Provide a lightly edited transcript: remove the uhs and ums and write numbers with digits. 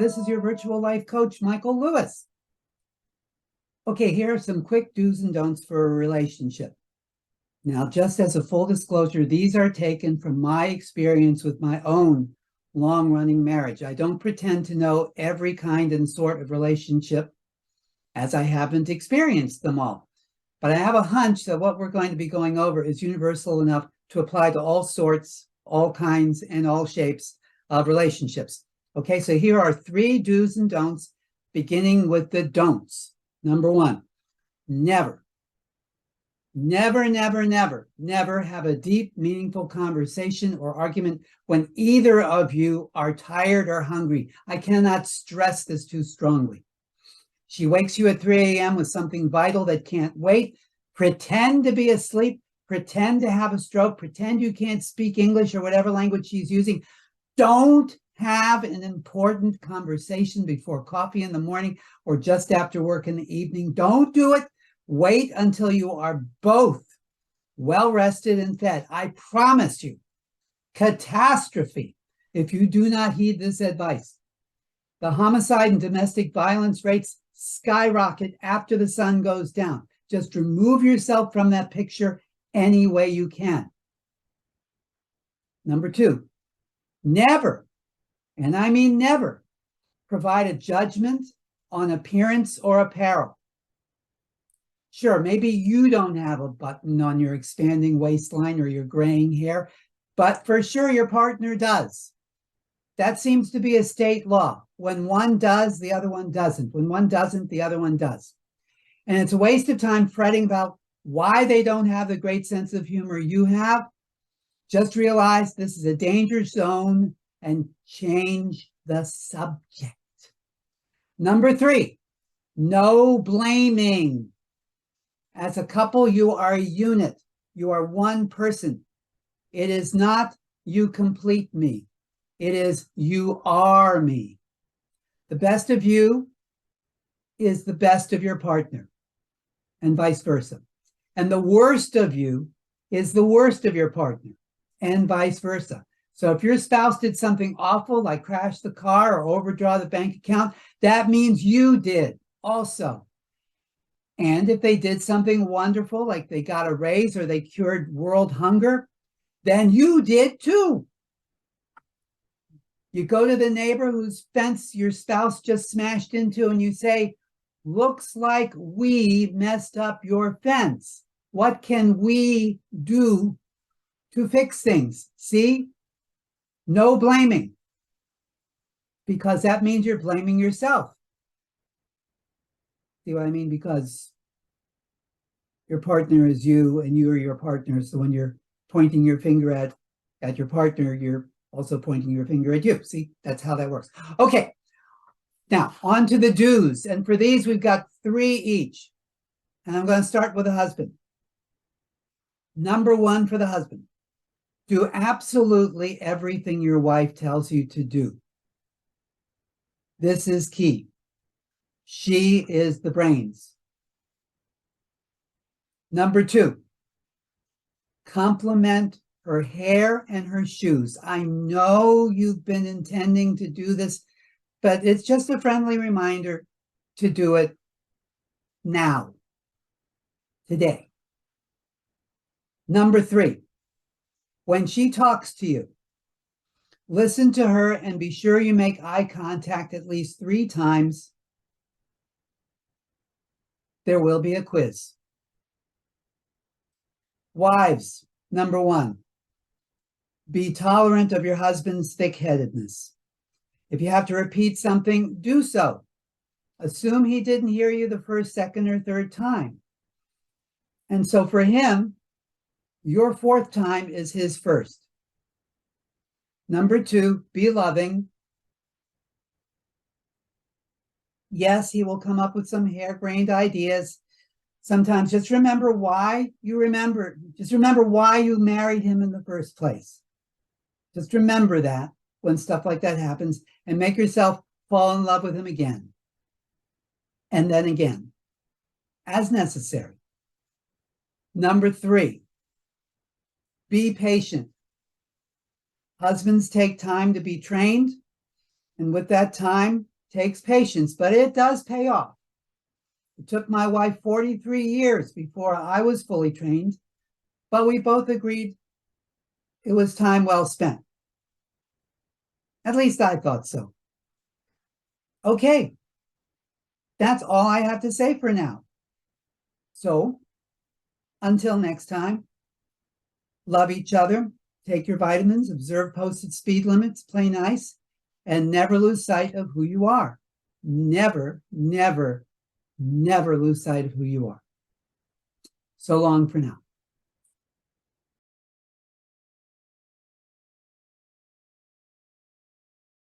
this is your virtual life coach, Michael Lewis. Okay, here are some quick do's and don'ts for a relationship. Now, just as a full disclosure, these are taken from my experience with my own long-running marriage. I don't pretend to know every kind and sort of relationship, as I haven't experienced them all. But I have a hunch that what we're going to be going over is universal enough to apply to all sorts, all kinds, and all shapes of relationships. Okay, so here are 3 do's and don'ts, beginning with the don'ts. Number 1, never have a deep, meaningful conversation or argument when either of you are tired or hungry. I cannot stress this too strongly. She wakes you at 3 a.m. with something vital that can't wait. Pretend to be asleep, pretend to have a stroke, pretend you can't speak English or whatever language she's using. Don't have an important conversation before coffee in the morning or just after work in the evening. Don't do it. Wait until you are both well rested and fed. I promise you, catastrophe if you do not heed this advice. The homicide and domestic violence rates skyrocket after the sun goes down. Just remove yourself from that picture any way you can. Number 2, never, and I mean never, provide a judgment on appearance or apparel. Sure, maybe you don't have a button on your expanding waistline or your graying hair, but for sure your partner does. That seems to be a state law. When one does, the other one doesn't. When one doesn't, the other one does. And it's a waste of time fretting about why they don't have the great sense of humor you have. Just realize this is a danger zone and change the subject. Number 3, no blaming. As a couple, you are a unit. You are one person. It is not you complete me. It is you are me. The best of you is the best of your partner, and vice versa. And the worst of you is the worst of your partner, and vice versa. So if your spouse did something awful, like crash the car or overdraw the bank account, that means you did also. And if they did something wonderful, like they got a raise or they cured world hunger, then you did too. You go to the neighbor whose fence your spouse just smashed into and you say, looks like we messed up your fence. What can we do to fix things? See? No blaming. Because that means you're blaming yourself. See what I mean? Because your partner is you and you are your partner. So when you're pointing your finger at your partner, you're also pointing your finger at you. See, that's how that works. Okay, now on to the do's. And for these, we've got 3 each. And I'm going to start with the husband. Number 1 for the husband. Do absolutely everything your wife tells you to do. This is key. She is the brains. Number 2, compliment her hair and her shoes. I know you've been intending to do this, but it's just a friendly reminder to do it now, today. Number 3, when she talks to you, listen to her and be sure you make eye contact at least 3 times. There will be a quiz. Wives, number 1, be tolerant of your husband's thick-headedness. If you have to repeat something, do so. Assume he didn't hear you the first, second, or third time. And so for him, your 4th time is his first. Number 2, be loving. Yes, he will come up with some harebrained ideas. Sometimes just remember why you married him in the first place. Just remember that when stuff like that happens and make yourself fall in love with him again. And then again, as necessary. Number 3, be patient. Husbands take time to be trained, and with that time, takes patience, but it does pay off. It took my wife 43 years before I was fully trained, but we both agreed it was time well spent. At least I thought so. Okay, that's all I have to say for now. So, until next time, love each other, take your vitamins, observe posted speed limits, play nice, and never lose sight of who you are. Never, never, never lose sight of who you are. So long for now.